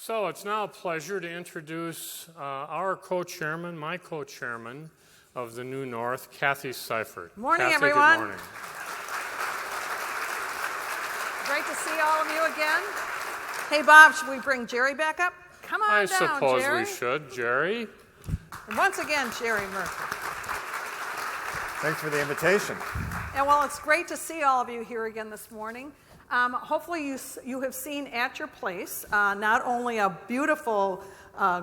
So it's now a pleasure to introduce our co-chairman, my co-chairman of the New North, Kathy Seifert. Morning, Kathy, everyone. Good morning. Great to see all of you again. Hey, Bob, should we bring Jerry back up? Come on I down, suppose Jerry. we should. Jerry? And once again, Jerry Murphy. Thanks for the invitation. And well, it's great to see all of you here again this morning. Hopefully you have seen at your place not only a beautiful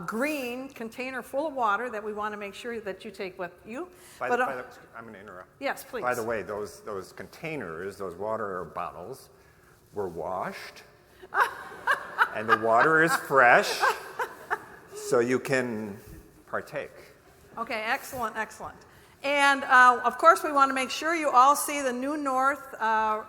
green container full of water that we want to make sure that you take with you. I'm going to interrupt. Yes, please. By the way, those containers, those water bottles, were washed, and the water is fresh, so you can partake. Okay, excellent, excellent. And of course, we want to make sure you all see the New North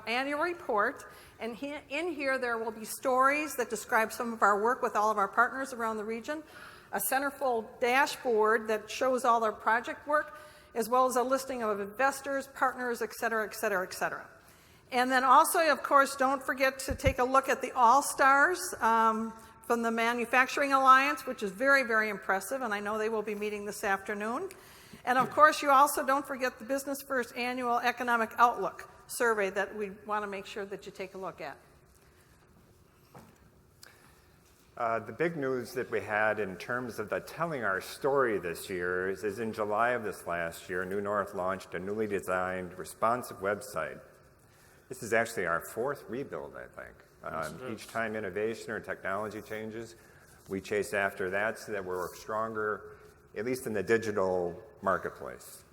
annual report. And in here, there will be stories that describe some of our work with all of our partners around the region, a centerfold dashboard that shows all our project work, as well as a listing of investors, partners, et cetera, et cetera, et cetera. And then also, of course, don't forget to take a look at the All-Stars from the Manufacturing Alliance, which is very, very impressive, and I know they will be meeting this afternoon. And of course, you also don't forget the Business First Annual Economic Outlook survey that we want to make sure that you take a look at. The big news that we had in terms of the telling our story this year is in July of this last year, New North launched a newly designed responsive website. This is actually our fourth rebuild, I think. Each time innovation or technology changes, we chase after that so that we're stronger, at least in the digital marketplace.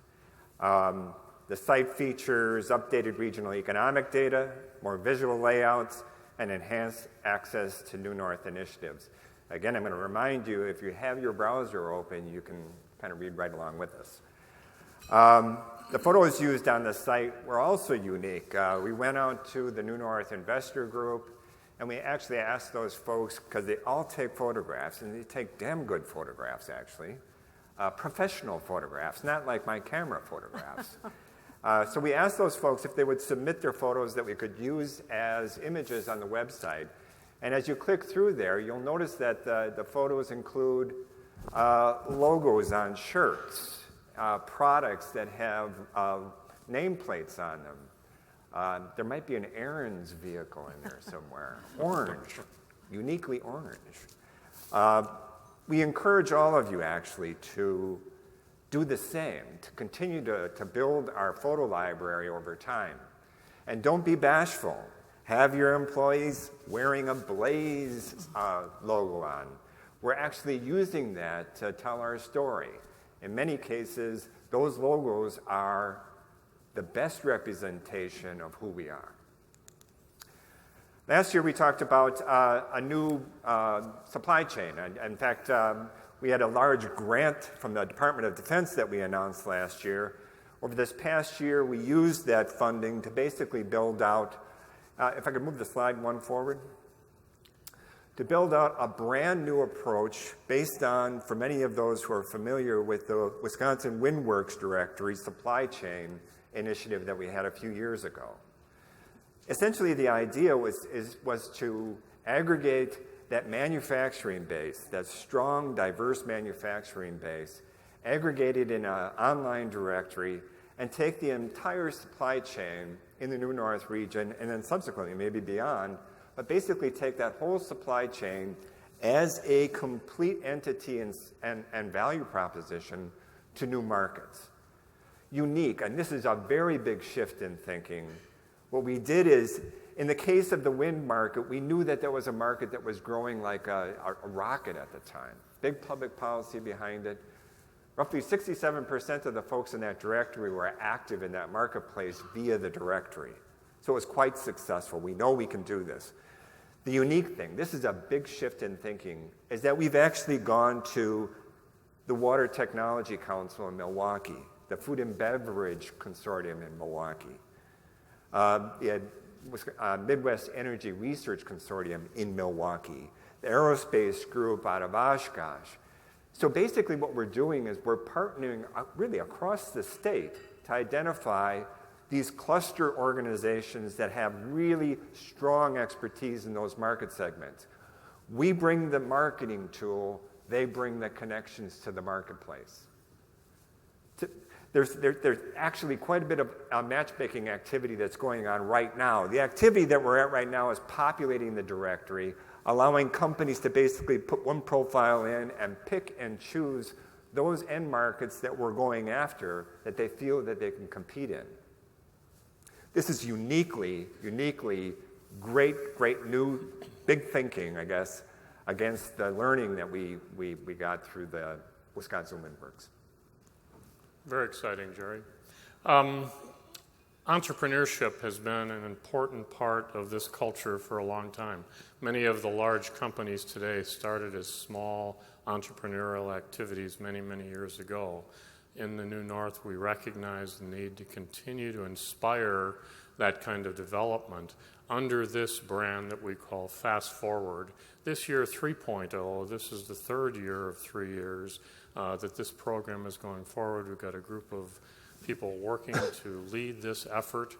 The site features updated regional economic data, more visual layouts, and enhanced access to New North initiatives. Again, I'm going to remind you, if you have your browser open, you can kind of read right along with us. The photos used on the site were also unique. We went out to the New North investor group, and we actually asked those folks, because they all take photographs, and they take damn good photographs, actually. Professional photographs, not like my camera photographs. So we asked those folks if they would submit their photos that we could use as images on the website. And as you click through there, you'll notice that the photos include logos on shirts, products that have nameplates on them. There might be an Aaron's vehicle in there somewhere. Orange, uniquely orange. We encourage all of you, actually, to do the same, to continue to build our photo library over time. And don't be bashful. Have your employees wearing a Blaze logo on. We're actually using that to tell our story. In many cases, those logos are the best representation of who we are. Last year, we talked about a new supply chain. In fact, we had a large grant from the Department of Defense that we announced last year. Over this past year, we used that funding to basically build out, if I could move the slide one forward, to build out a brand new approach based on, for many of those who are familiar with the Wisconsin WindWorks Directory supply chain initiative that we had a few years ago. Essentially, the idea was to aggregate that manufacturing base, that strong, diverse manufacturing base, aggregated in an online directory, and take the entire supply chain in the New North region, and then subsequently, maybe beyond, but basically take that whole supply chain as a complete entity and value proposition to new markets. Unique, and this is a very big shift in thinking. What we did is, in the case of the wind market, we knew that there was a market that was growing like a rocket at the time. Big public policy behind it. Roughly 67% of the folks in that directory were active in that marketplace via the directory. So it was quite successful. We know we can do this. The unique thing, this is a big shift in thinking, is that we've actually gone to the Water Technology Council in Milwaukee, the Food and Beverage Consortium in Milwaukee, the Midwest Energy Research Consortium in Milwaukee, the aerospace group out of Oshkosh. So basically what we're doing is we're partnering really across the state to identify these cluster organizations that have really strong expertise in those market segments. We bring the marketing tool, they bring the connections to the marketplace. There's actually quite a bit of matchmaking activity that's going on right now. The activity that we're at right now is populating the directory, allowing companies to basically put one profile in and pick and choose those end markets that we're going after that they feel that they can compete in. This is uniquely great new big thinking, I guess, against the learning that we got through the Wisconsin Windworks. Very exciting, Jerry. Entrepreneurship has been an important part of this culture for a long time. Many of the large companies today started as small entrepreneurial activities many, many years ago. In the New North, we recognize the need to continue to inspire that kind of development under this brand that we call Fast Forward. This year, 3.0, this is the third year of 3 years that this program is going forward. We've got a group of people working to lead this effort.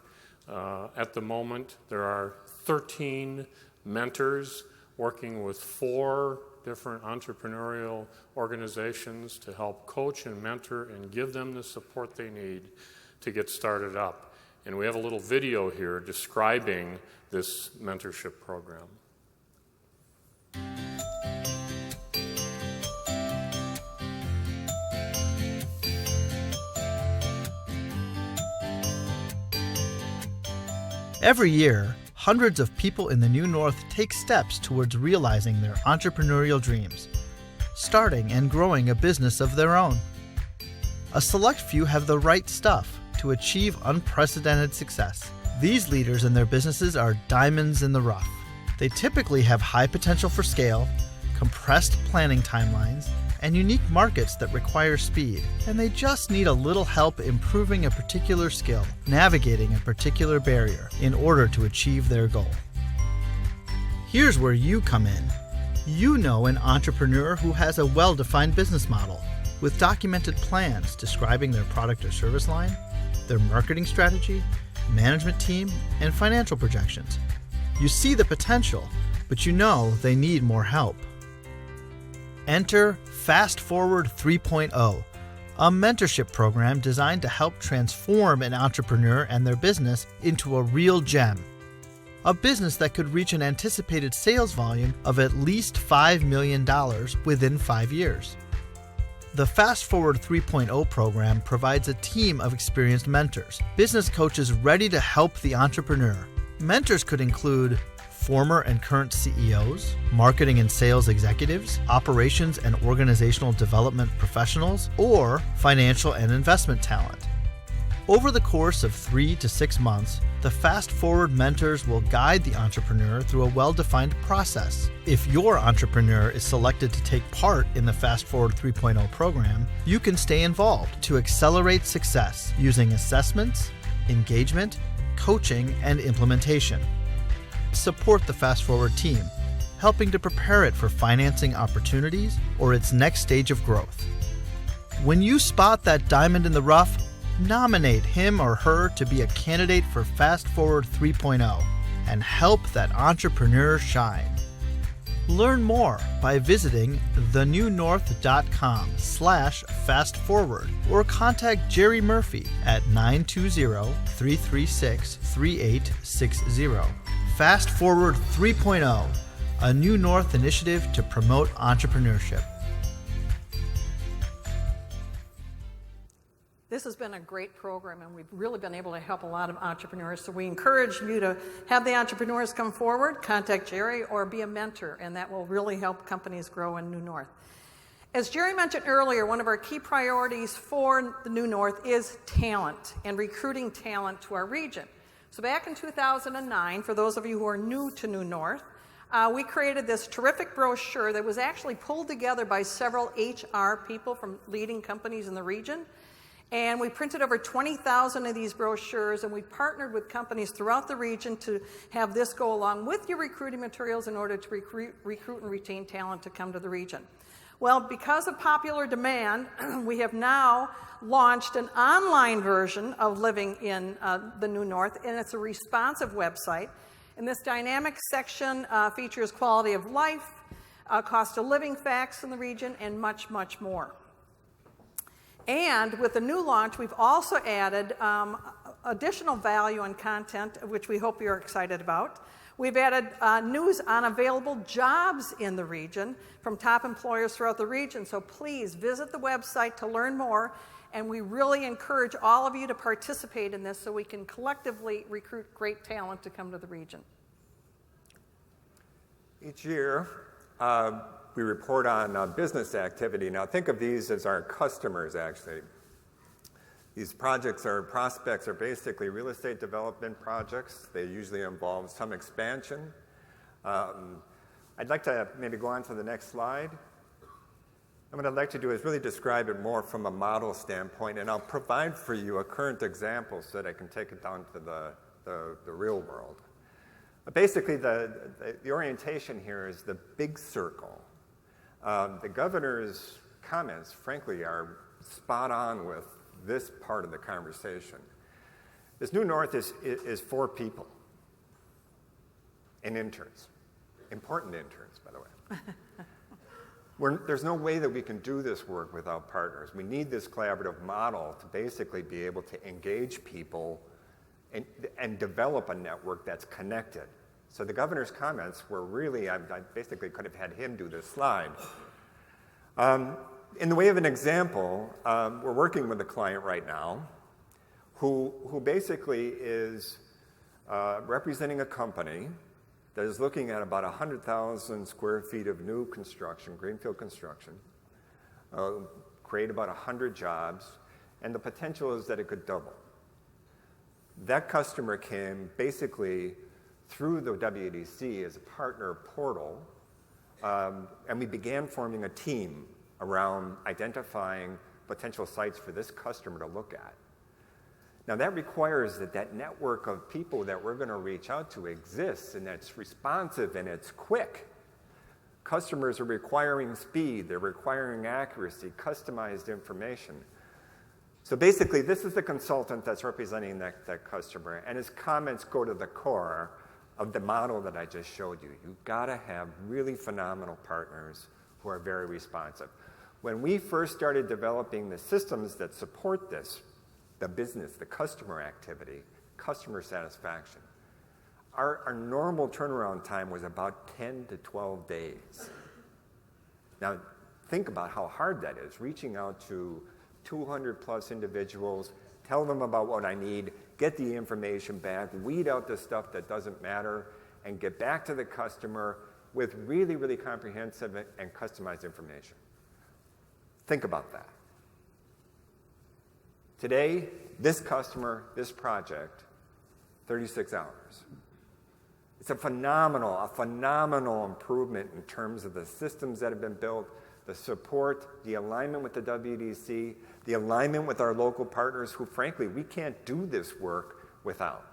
At the moment, there are 13 mentors working with 4 different entrepreneurial organizations to help coach and mentor and give them the support they need to get started up. And we have a little video here describing this mentorship program. Every year, hundreds of people in the New North take steps towards realizing their entrepreneurial dreams, starting and growing a business of their own. A select few have the right stuff to achieve unprecedented success. These leaders and their businesses are diamonds in the rough. They typically have high potential for scale, compressed planning timelines, and unique markets that require speed. And they just need a little help improving a particular skill, navigating a particular barrier in order to achieve their goal. Here's where you come in. You know an entrepreneur who has a well-defined business model with documented plans describing their product or service line, their marketing strategy, management team, and financial projections. You see the potential, but you know they need more help. Enter Fast Forward 3.0, a mentorship program designed to help transform an entrepreneur and their business into a real gem. A business that could reach an anticipated sales volume of at least $5 million within 5 years. The Fast Forward 3.0 program provides a team of experienced mentors, business coaches ready to help the entrepreneur. Mentors could include former and current CEOs, marketing and sales executives, operations and organizational development professionals, or financial and investment talent. Over the course of 3 to 6 months, the Fast Forward mentors will guide the entrepreneur through a well-defined process. If your entrepreneur is selected to take part in the Fast Forward 3.0 program, you can stay involved to accelerate success using assessments, engagement, coaching, and implementation. Support the Fast Forward team, helping to prepare it for financing opportunities or its next stage of growth. When you spot that diamond in the rough, nominate him or her to be a candidate for Fast Forward 3.0 and help that entrepreneur shine. Learn more by visiting thenewnorth.com/fastforward or contact Jerry Murphy at 920-336-3860. Fast Forward 3.0, a New North initiative to promote entrepreneurship. This has been a great program, and we've really been able to help a lot of entrepreneurs. So we encourage you to have the entrepreneurs come forward, contact Jerry, or be a mentor, and that will really help companies grow in New North. As Jerry mentioned earlier, one of our key priorities for the New North is talent and recruiting talent to our region. So back in 2009, for those of you who are new to New North, we created this terrific brochure that was actually pulled together by several HR people from leading companies in the region. And we printed over 20,000 of these brochures, and we partnered with companies throughout the region to have this go along with your recruiting materials in order to recruit and retain talent to come to the region. Well, because of popular demand, we have now launched an online version of Living in the New North, and it's a responsive website. And this dynamic section features quality of life, cost of living facts in the region, and much, much more. And with the new launch, we've also added additional value and content, which we hope you're excited about. We've added news on available jobs in the region from top employers throughout the region. So please visit the website to learn more. And we really encourage all of you to participate in this so we can collectively recruit great talent to come to the region. Each year, we report on business activity. Now, think of these as our customers, actually. These prospects are basically real estate development projects. They usually involve some expansion. I'd like to maybe go on to the next slide. And what I'd like to do is really describe it more from a model standpoint, and I'll provide for you a current example so that I can take it down to the real world. Basically, the orientation here is the big circle. The governor's comments, frankly, are spot on with this part of the conversation. This New North is for people and interns, important interns, by the way. There's no way that we can do this work without partners. We need this collaborative model to basically be able to engage people and develop a network that's connected. So the governor's comments were really, I basically could have had him do this slide. In the way of an example, we're working with a client right now who basically is representing a company that is looking at about 100,000 square feet of new construction, greenfield construction, create about 100 jobs, and the potential is that it could double. That customer came basically through the WDC as a partner portal, and we began forming a team around identifying potential sites for this customer to look at. Now that requires that network of people that we're going to reach out to exists, and it's responsive and it's quick. Customers are requiring speed, they're requiring accuracy, customized information. So basically, this is the consultant that's representing that customer, and his comments go to the core of the model that I just showed you. You've got to have really phenomenal partners who are very responsive. When we first started developing the systems that support this, the business, the customer activity, customer satisfaction, our normal turnaround time was about 10 to 12 days. Now, think about how hard that is, reaching out to 200 plus individuals, tell them about what I need, get the information back, weed out the stuff that doesn't matter, and get back to the customer with really, really comprehensive and customized information. Think about that. Today, this customer, this project, 36 hours. It's a phenomenal improvement in terms of the systems that have been built, the support, the alignment with the WDC, the alignment with our local partners who, frankly, we can't do this work without.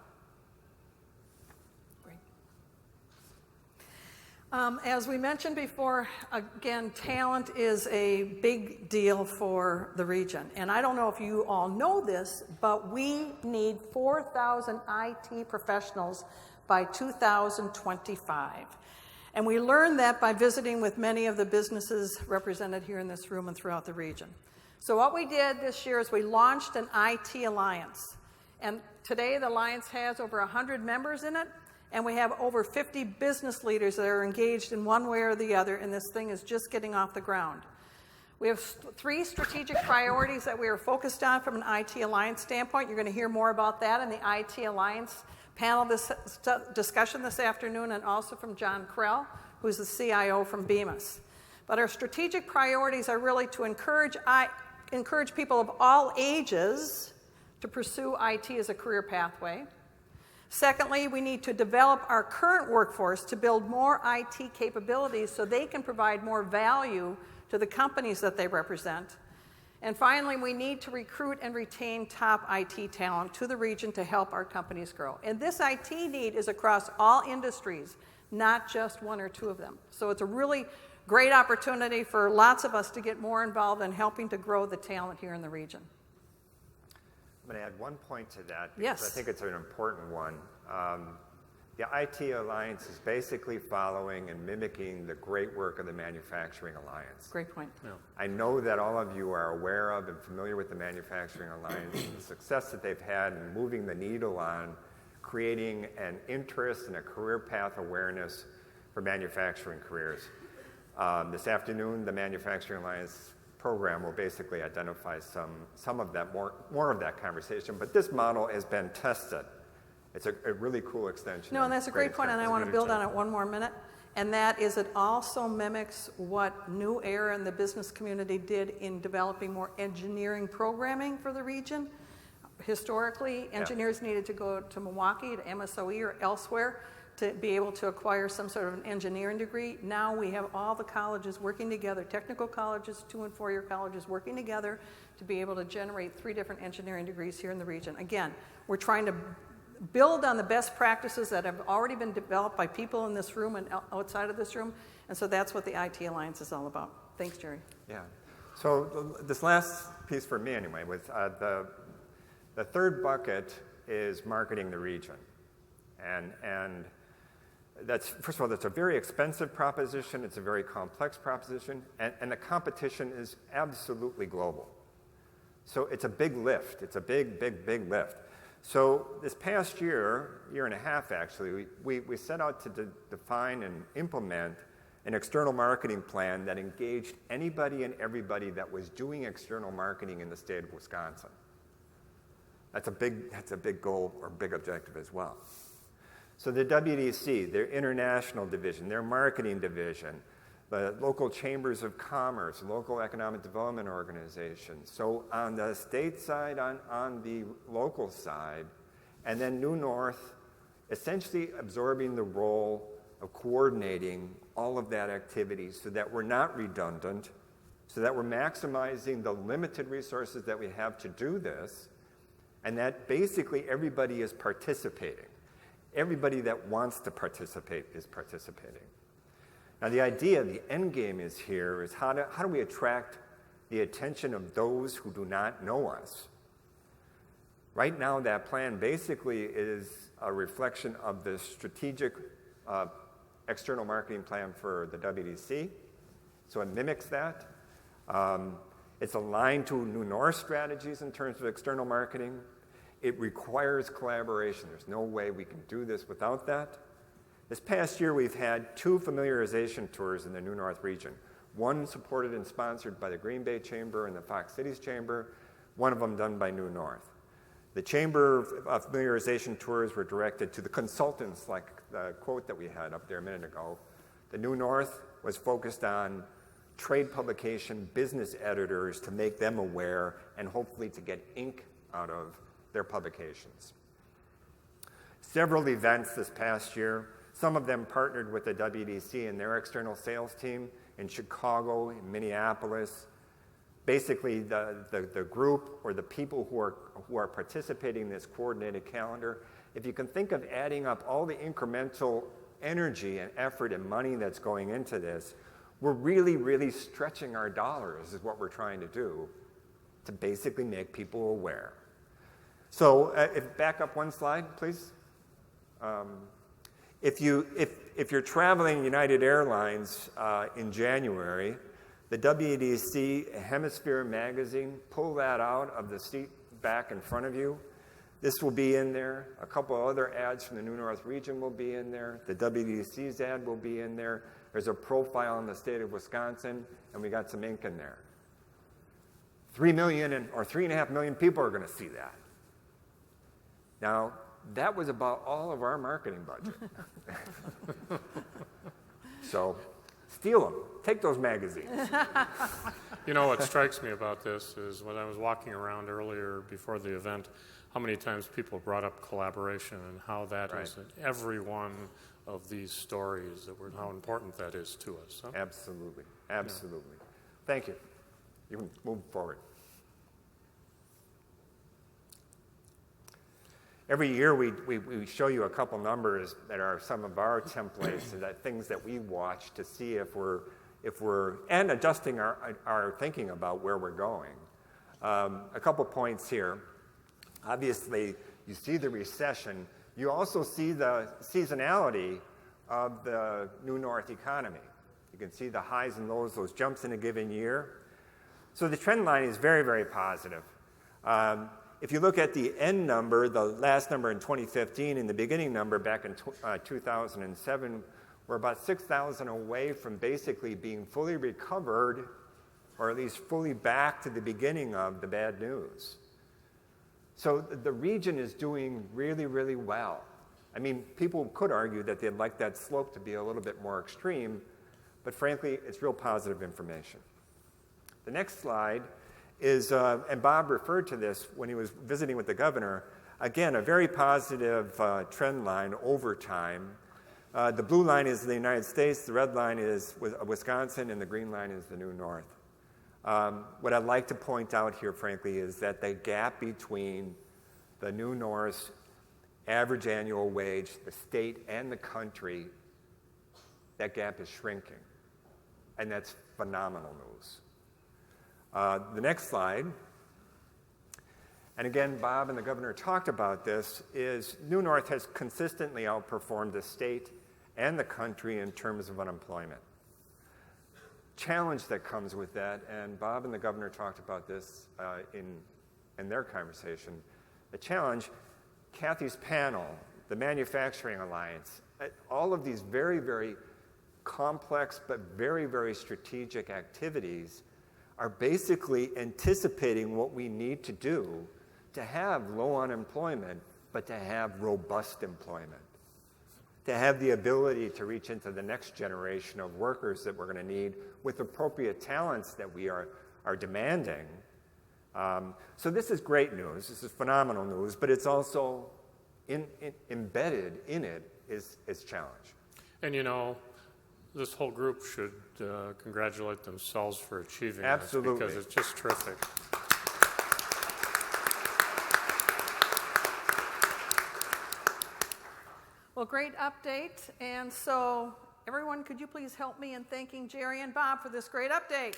As we mentioned before, again, talent is a big deal for the region. And I don't know if you all know this, but we need 4,000 IT professionals by 2025. And we learned that by visiting with many of the businesses represented here in this room and throughout the region. So what we did this year is we launched an IT alliance. And today the alliance has over 100 members in it. And we have over 50 business leaders that are engaged in one way or the other, and this thing is just getting off the ground. We have 3 strategic priorities that we are focused on from an IT Alliance standpoint. You're going to hear more about that in the IT Alliance panel discussion this afternoon, and also from John Krell, who's the CIO from Bemis. But our strategic priorities are really to encourage people of all ages to pursue IT as a career pathway. Secondly, we need to develop our current workforce to build more IT capabilities so they can provide more value to the companies that they represent. And finally, we need to recruit and retain top IT talent to the region to help our companies grow. And this IT need is across all industries, not just 1 or 2 of them. So it's a really great opportunity for lots of us to get more involved in helping to grow the talent here in the region. I'm going to add one point to that because Yes. I think it's an important one. The IT Alliance is basically following and mimicking the great work of the Manufacturing Alliance. Great point. Yeah. I know that all of you are aware of and familiar with the Manufacturing Alliance and the success that they've had in moving the needle on creating an interest and a career path awareness for manufacturing careers. This afternoon, the Manufacturing Alliance program will basically identify some of that, more of that conversation, but this model has been tested. It's a really cool extension. No, and that's a great point, and I want to build on it one more minute. And that is, it also mimics what New Era and the business community did in developing more engineering programming for the region. Historically, engineers needed to go to Milwaukee, to MSOE, or elsewhere to be able to acquire some sort of an engineering degree. Now we have all the colleges working together, technical colleges, 2- and 4-year colleges working together to be able to generate 3 different engineering degrees here in the region. Again, we're trying to build on the best practices that have already been developed by people in this room and outside of this room, and so that's what the IT Alliance is all about. Thanks, Jerry. Yeah. So this last piece for me anyway, with the third bucket is marketing the region. And that's, first of all, that's a very expensive proposition. It's a very complex proposition. And the competition is absolutely global. So it's a big lift. It's a big, big, big lift. So this past year and a half actually, we set out to define and implement an external marketing plan that engaged anybody and everybody that was doing external marketing in the state of Wisconsin. That's a big goal or big objective as well. So the WDC, their international division, their marketing division, the local chambers of commerce, local economic development organizations. So on the state side, on the local side, and then New North essentially absorbing the role of coordinating all of that activity so that we're not redundant, so that we're maximizing the limited resources that we have to do this, and that basically everybody is participating. Everybody that wants to participate is participating. Now the idea, the end game is here, is how do we attract the attention of those who do not know us? Right now that plan basically is a reflection of the strategic external marketing plan for the WDC. So it mimics that. It's aligned to New North strategies in terms of external marketing. It requires collaboration. There's no way we can do this without that. This past year, we've had 2 familiarization tours in the New North region. One supported and sponsored by the Green Bay Chamber and the Fox Cities Chamber, one of them done by New North. The Chamber familiarization tours were directed to the consultants, like the quote that we had up there a minute ago. The New North was focused on trade publication business editors to make them aware and hopefully to get ink out of their publications. Several events this past year, some of them partnered with the WDC and their external sales team in Chicago, in Minneapolis. Basically, the group or the people who are participating in this coordinated calendar, if you can think of adding up all the incremental energy and effort and money that's going into this, we're really, really stretching our dollars is what we're trying to do to basically make people aware. So back up one slide, please. If you're traveling United Airlines in January, the WDC Hemisphere magazine, pull that out of the seat back in front of you. This will be in there. A couple of other ads from the New North region will be in there. The WDC's ad will be in there. There's a profile on the state of Wisconsin, and we got some ink in there. 3 million or 3.5 million people are going to see that. Now, that was about all of our marketing budget. So, steal them. Take those magazines. You know, what strikes me about this is when I was walking around earlier before the event, how many times people brought up collaboration and how that is in every one of these stories, how important that is to us. Huh? Absolutely. Absolutely. Yeah. Thank you. You can move forward. Every year we show you a couple numbers that are some of our templates, that things that we watch to see if we're and adjusting our thinking about where we're going. A couple points here. Obviously, you see the recession You also see the seasonality of the New North economy. You can see the highs and lows, those jumps in a given year. So the trend line is very, very positive. If you look at the end number, the last number in 2015 and the beginning number back in 2007, we're about 6,000 away from basically being fully recovered, or at least fully back to the beginning of the bad news. So the region is doing really, really well. I mean, people could argue that they'd like that slope to be a little bit more extreme, but frankly, it's real positive information. The next slide is, and Bob referred to this when he was visiting with the governor, again, a very positive trend line over time. The blue line is the United States, the red line is Wisconsin, and the green line is the New North. What I'd like to point out here, frankly, is that the gap between the New North's average annual wage, the state and the country, that gap is shrinking. And that's phenomenal news. The next slide, and again, Bob and the governor talked about this, is New North has consistently outperformed the state and the country in terms of unemployment. Challenge that comes with that, and Bob and the governor talked about this in their conversation. The challenge, Kathy's panel, the Manufacturing Alliance, all of these very, very complex but very, very strategic activities are basically anticipating what we need to do to have low unemployment, but to have robust employment, to have the ability to reach into the next generation of workers that we're going to need with appropriate talents that we are demanding. So this is great news. This is phenomenal news, but it's also embedded in it is challenge. And you know, this whole group should congratulate themselves for achieving Absolutely. this, because it's just terrific. Well, great update. And so, everyone, could you please help me in thanking Jerry and Bob for this great update?